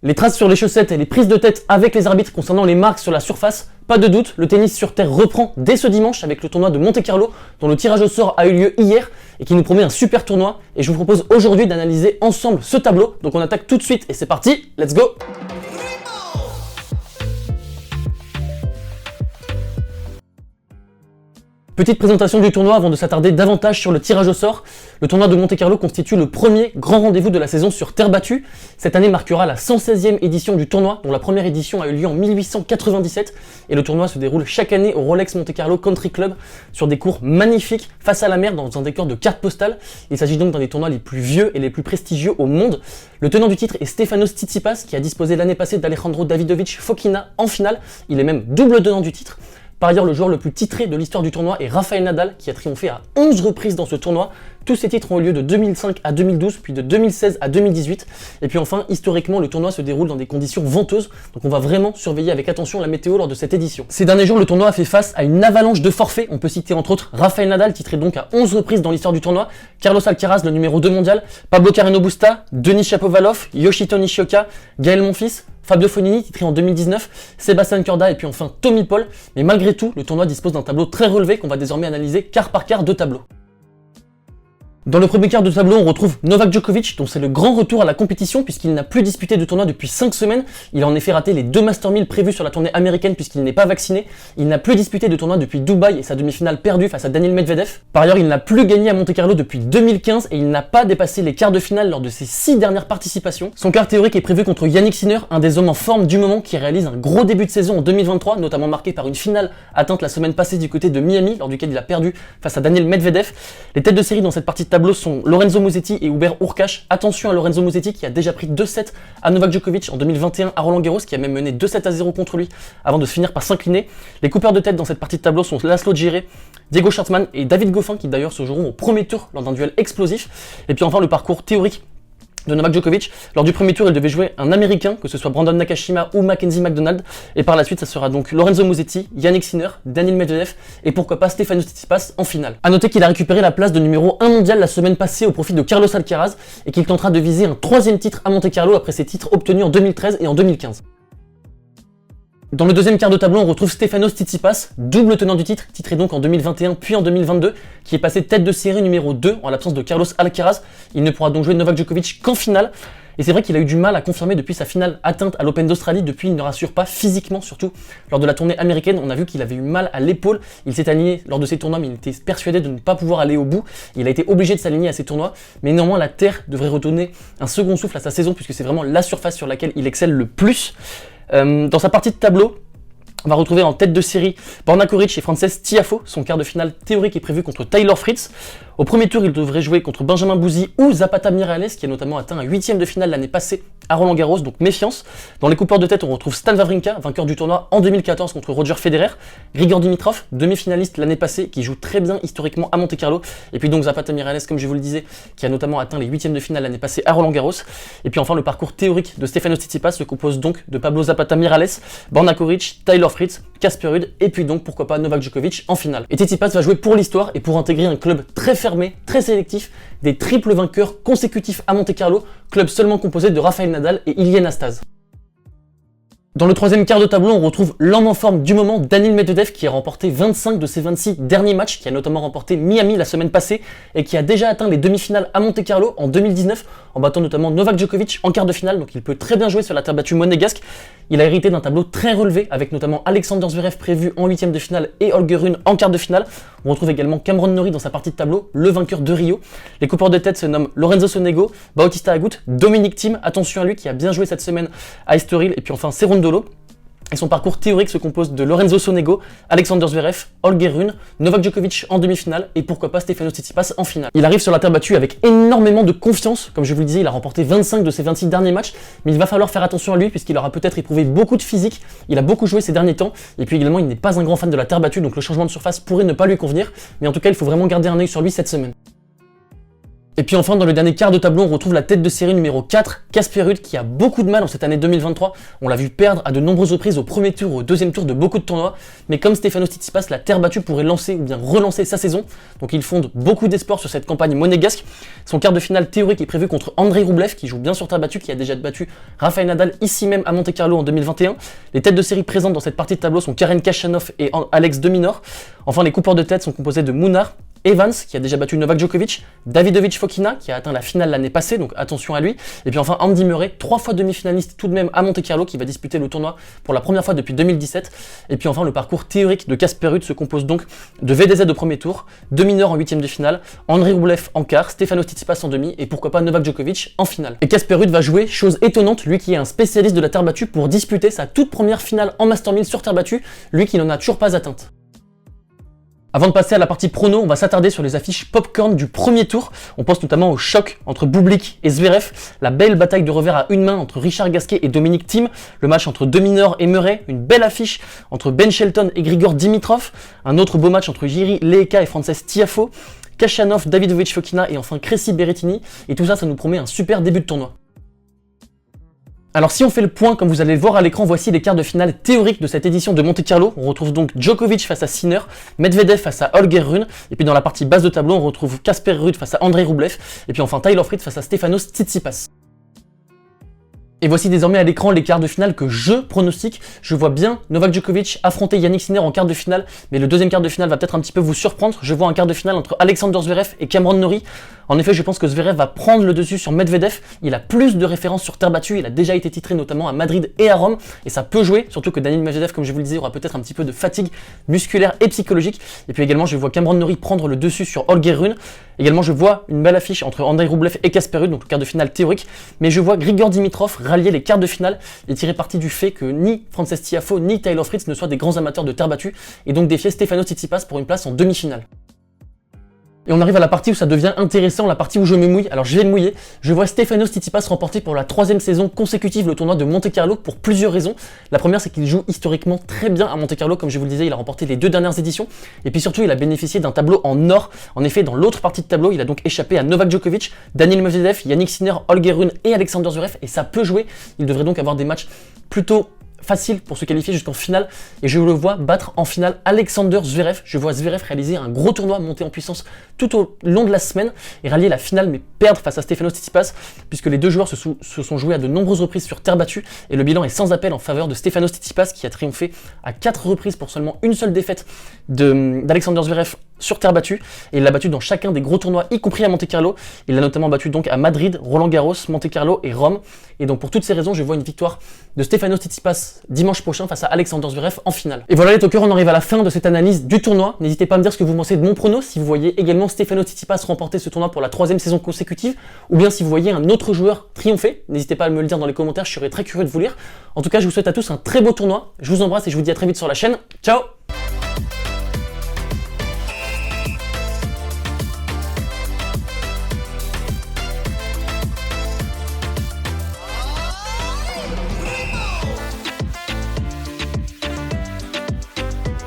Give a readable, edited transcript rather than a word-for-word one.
Les traces sur les chaussettes et les prises de tête avec les arbitres concernant les marques sur la surface, pas de doute, le tennis sur terre reprend dès ce dimanche avec le tournoi de Monte-Carlo dont le tirage au sort a eu lieu hier et qui nous promet un super tournoi. Et je vous propose aujourd'hui d'analyser ensemble ce tableau. Donc on attaque tout de suite et c'est parti, let's go! Petite présentation du tournoi avant de s'attarder davantage sur le tirage au sort. Le tournoi de Monte-Carlo constitue le premier grand rendez-vous de la saison sur terre battue. Cette année marquera la 116e édition du tournoi, dont la première édition a eu lieu en 1897. Et le tournoi se déroule chaque année au Rolex Monte-Carlo Country Club sur des cours magnifiques face à la mer dans un décor de carte postale. Il s'agit donc d'un des tournois les plus vieux et les plus prestigieux au monde. Le tenant du titre est Stefanos Tsitsipas qui a disposé l'année passée d'Alejandro Davidovich Fokina en finale. Il est même double tenant du titre. Par ailleurs, le joueur le plus titré de l'histoire du tournoi est Rafael Nadal, qui a triomphé à 11 reprises dans ce tournoi. Tous ces titres ont eu lieu de 2005 à 2012, puis de 2016 à 2018. Et puis enfin, historiquement, le tournoi se déroule dans des conditions venteuses, donc on va vraiment surveiller avec attention la météo lors de cette édition. Ces derniers jours, le tournoi a fait face à une avalanche de forfaits. On peut citer entre autres Rafael Nadal, titré donc à 11 reprises dans l'histoire du tournoi, Carlos Alcaraz, le numéro 2 mondial, Pablo Carreno Busta, Denis Shapovalov, Yoshito Nishioka, Gaël Monfils, Fabio Fognini, titré en 2019, Sébastien Corda et puis enfin Tommy Paul. Mais malgré tout, le tournoi dispose d'un tableau très relevé qu'on va désormais analyser quart par quart de tableau. Dans le premier quart de tableau, on retrouve Novak Djokovic, dont c'est le grand retour à la compétition puisqu'il n'a plus disputé de tournoi depuis 5 semaines. Il a en effet raté les 2 Master 1000 prévus sur la tournée américaine puisqu'il n'est pas vacciné. Il n'a plus disputé de tournoi depuis Dubaï et sa demi-finale perdue face à Daniil Medvedev. Par ailleurs, il n'a plus gagné à Monte-Carlo depuis 2015 et il n'a pas dépassé les quarts de finale lors de ses 6 dernières participations. Son quart théorique est prévu contre Yannick Sinner, un des hommes en forme du moment qui réalise un gros début de saison en 2023, notamment marqué par une finale atteinte la semaine passée du côté de Miami, lors duquel il a perdu face à Daniil Medvedev. Les têtes de série dans cette partie de tableau sont Lorenzo Musetti et Hubert Hurkacz. Attention à Lorenzo Musetti qui a déjà pris 2-7 à Novak Djokovic en 2021 à Roland Garros, qui a même mené 2-7-0 contre lui avant de finir par s'incliner. Les coupeurs de tête dans cette partie de tableau sont Laszlo Djere, Diego Schwartzmann et David Goffin qui d'ailleurs se joueront au premier tour lors d'un duel explosif. Et puis enfin le parcours théorique de Novak Djokovic. Lors du premier tour, il devait jouer un Américain, que ce soit Brandon Nakashima ou Mackenzie McDonald. Et par la suite, ça sera donc Lorenzo Musetti, Yannick Sinner, Daniil Medvedev et pourquoi pas Stefanos Tsitsipas en finale. A noter qu'il a récupéré la place de numéro 1 mondial la semaine passée au profit de Carlos Alcaraz et qu'il tentera de viser un 3e titre à Monte-Carlo après ses titres obtenus en 2013 et en 2015. Dans le deuxième quart de tableau, on retrouve Stefanos Tsitsipas, double tenant du titre, titré donc en 2021 puis en 2022, qui est passé tête de série numéro 2 en l'absence de Carlos Alcaraz. Il ne pourra donc jouer Novak Djokovic qu'en finale. Et c'est vrai qu'il a eu du mal à confirmer depuis sa finale atteinte à l'Open d'Australie. Depuis, il ne rassure pas physiquement, surtout lors de la tournée américaine. On a vu qu'il avait eu mal à l'épaule. Il s'est aligné lors de ces tournois, mais il était persuadé de ne pas pouvoir aller au bout. Il a été obligé de s'aligner à ces tournois. Mais néanmoins, la terre devrait redonner un second souffle à sa saison, puisque c'est vraiment la surface sur laquelle il excelle le plus. Dans sa partie de tableau, on va retrouver en tête de série Borna Coric et Frances Tiafoe. Son quart de finale théorique est prévu contre Taylor Fritz. Au premier tour, il devrait jouer contre Benjamin Bouzi ou Zapata Miralles, qui a notamment atteint un 8e de finale l'année passée à Roland Garros, donc méfiance. Dans les coupeurs de tête, on retrouve Stan Wawrinka, vainqueur du tournoi en 2014 contre Roger Federer, Grigor Dimitrov, demi-finaliste l'année passée, qui joue très bien historiquement à Monte-Carlo, et puis donc Zapata Miralles, comme je vous le disais, qui a notamment atteint les 8e de finale l'année passée à Roland Garros. Et puis enfin, le parcours théorique de Stefanos Tsitsipas se compose donc de Pablo Zapata Miralles, Borna Coric, Taylor Fritz, Casper Ruud, et puis donc pourquoi pas Novak Djokovic en finale. Et Tsitsipas va jouer pour l'histoire et pour intégrer un club très fermé, très sélectif, des triples vainqueurs consécutifs à Monte-Carlo, club seulement composé de Rafael Nadal et Ilie Nastase. Dans le troisième quart de tableau, on retrouve l'homme en forme du moment, Daniil Medvedev, qui a remporté 25 de ses 26 derniers matchs, qui a notamment remporté Miami la semaine passée et qui a déjà atteint les demi-finales à Monte-Carlo en 2019, en battant notamment Novak Djokovic en quart de finale, donc il peut très bien jouer sur la terre battue monégasque. Il a hérité d'un tableau très relevé, avec notamment Alexander Zverev prévu en 8e de finale et Holger Rune en quart de finale. On retrouve également Cameron Norrie dans sa partie de tableau, le vainqueur de Rio. Les coupeurs de tête se nomment Lorenzo Sonego, Bautista Agut, Dominic Thiem, attention à lui qui a bien joué cette semaine à Estoril, et puis enfin Cerundolo. Et son parcours théorique se compose de Lorenzo Sonego, Alexander Zverev, Holger Rune, Novak Djokovic en demi-finale et pourquoi pas Stefanos Tsitsipas en finale. Il arrive sur la terre battue avec énormément de confiance. Comme je vous le disais, il a remporté 25 de ses 26 derniers matchs, mais il va falloir faire attention à lui puisqu'il aura peut-être éprouvé beaucoup de physique. Il a beaucoup joué ces derniers temps et puis également il n'est pas un grand fan de la terre battue, donc le changement de surface pourrait ne pas lui convenir. Mais en tout cas, il faut vraiment garder un œil sur lui cette semaine. Et puis enfin, dans le dernier quart de tableau, on retrouve la tête de série numéro 4, Casper Ruud, qui a beaucoup de mal en cette année 2023. On l'a vu perdre à de nombreuses reprises au premier tour ou au deuxième tour de beaucoup de tournois. Mais comme Stefanos Tsitsipas, la terre battue pourrait lancer ou bien relancer sa saison. Donc il fonde beaucoup d'espoir sur cette campagne monégasque. Son quart de finale théorique est prévu contre Andrei Rublev, qui joue bien sur terre battue, qui a déjà battu Rafael Nadal ici même à Monte-Carlo en 2021. Les têtes de série présentes dans cette partie de tableau sont Karen Khachanov et Alex de Minaur. Enfin, les coupeurs de tête sont composés de Munar, Evans, qui a déjà battu Novak Djokovic, Davidovich Fokina, qui a atteint la finale l'année passée, donc attention à lui, et puis enfin Andy Murray, 3 fois demi-finaliste tout de même à Monte-Carlo, qui va disputer le tournoi pour la première fois depuis 2017, et puis enfin le parcours théorique de Casper Ruud se compose donc de VDZ au premier tour, de Minaur en 8ème de finale, Andrei Rublev en quart, Stefanos Tsitsipas en demi, et pourquoi pas Novak Djokovic en finale. Et Casper Ruud va jouer, chose étonnante, lui qui est un spécialiste de la terre battue, pour disputer sa toute première finale en Master 1000 sur terre battue, lui qui n'en a toujours pas atteinte. Avant de passer à la partie prono, on va s'attarder sur les affiches popcorn du premier tour. On pense notamment au choc entre Bublik et Zverev, la belle bataille de revers à une main entre Richard Gasquet et Dominic Thiem, le match entre de Minaur et Murray, une belle affiche entre Ben Shelton et Grigor Dimitrov, un autre beau match entre Jiří Lehecka et Frances Tiafoe, Khachanov, Davidovich Fokina et enfin Cressy Berrettini, et tout ça, ça nous promet un super début de tournoi. Alors si on fait le point, comme vous allez le voir à l'écran, voici les quarts de finale théoriques de cette édition de Monte-Carlo. On retrouve donc Djokovic face à Sinner, Medvedev face à Holger Rune, et puis dans la partie basse de tableau, on retrouve Casper Ruud face à Andrei Rublev, et puis enfin Taylor Fritz face à Stefanos Tsitsipas. Et voici désormais à l'écran les quarts de finale que je pronostique. Je vois bien Novak Djokovic affronter Yannick Sinner en quart de finale, mais le deuxième quart de finale va peut-être un petit peu vous surprendre. Je vois un quart de finale entre Alexander Zverev et Cameron Norrie. En effet, je pense que Zverev va prendre le dessus sur Medvedev. Il a plus de références sur terre battue, il a déjà été titré notamment à Madrid et à Rome, et ça peut jouer, surtout que Daniil Medvedev, comme je vous le disais, aura peut-être un petit peu de fatigue musculaire et psychologique. Et puis également, je vois Cameron Norrie prendre le dessus sur Holger Rune. Également, je vois une belle affiche entre Andrei Rublev et Casper Ruud, donc le quart de finale théorique, mais je vois Grigor Dimitrov rallier les quarts de finale et tirer parti du fait que ni Frances Tiafoe ni Taylor Fritz ne soient des grands amateurs de terre battue, et donc défier Stefanos Tsitsipas pour une place en demi-finale. Et on arrive à la partie où ça devient intéressant, la partie où je me mouille. Alors je vais me mouiller. Je vois Stefanos Tsitsipas remporter pour la 3e saison consécutive le tournoi de Monte-Carlo pour plusieurs raisons. La première, c'est qu'il joue historiquement très bien à Monte-Carlo. Comme je vous le disais, il a remporté les 2 dernières éditions. Et puis surtout, il a bénéficié d'un tableau en or. En effet, dans l'autre partie de tableau, il a donc échappé à Novak Djokovic, Daniil Medvedev, Yannick Sinner, Holger Rune et Alexander Zverev. Et ça peut jouer. Il devrait donc avoir des matchs plutôt facile pour se qualifier jusqu'en finale, et je le vois battre en finale Alexander Zverev. Je vois Zverev réaliser un gros tournoi, monter en puissance tout au long de la semaine et rallier la finale, mais perdre face à Stefanos Tsitsipas, puisque les deux joueurs se sont joués à de nombreuses reprises sur terre battue, et le bilan est sans appel en faveur de Stefanos Tsitsipas, qui a triomphé à 4 reprises pour seulement une seule défaite d'Alexander Zverev sur terre battue, et il l'a battu dans chacun des gros tournois, y compris à Monte-Carlo. Il l'a notamment battu donc à Madrid, Roland-Garros, Monte-Carlo et Rome. Et donc pour toutes ces raisons, je vois une victoire de Stefanos Tsitsipas dimanche prochain face à Alexander Zverev en finale. Et voilà les talkers, on arrive à la fin de cette analyse du tournoi. N'hésitez pas à me dire ce que vous pensez de mon prono, si vous voyez également Stefanos Tsitsipas remporter ce tournoi pour la 3e saison consécutive, ou bien si vous voyez un autre joueur triompher. N'hésitez pas à me le dire dans les commentaires, je serais très curieux de vous lire. En tout cas, je vous souhaite à tous un très beau tournoi. Je vous embrasse et je vous dis à très vite sur la chaîne. Ciao!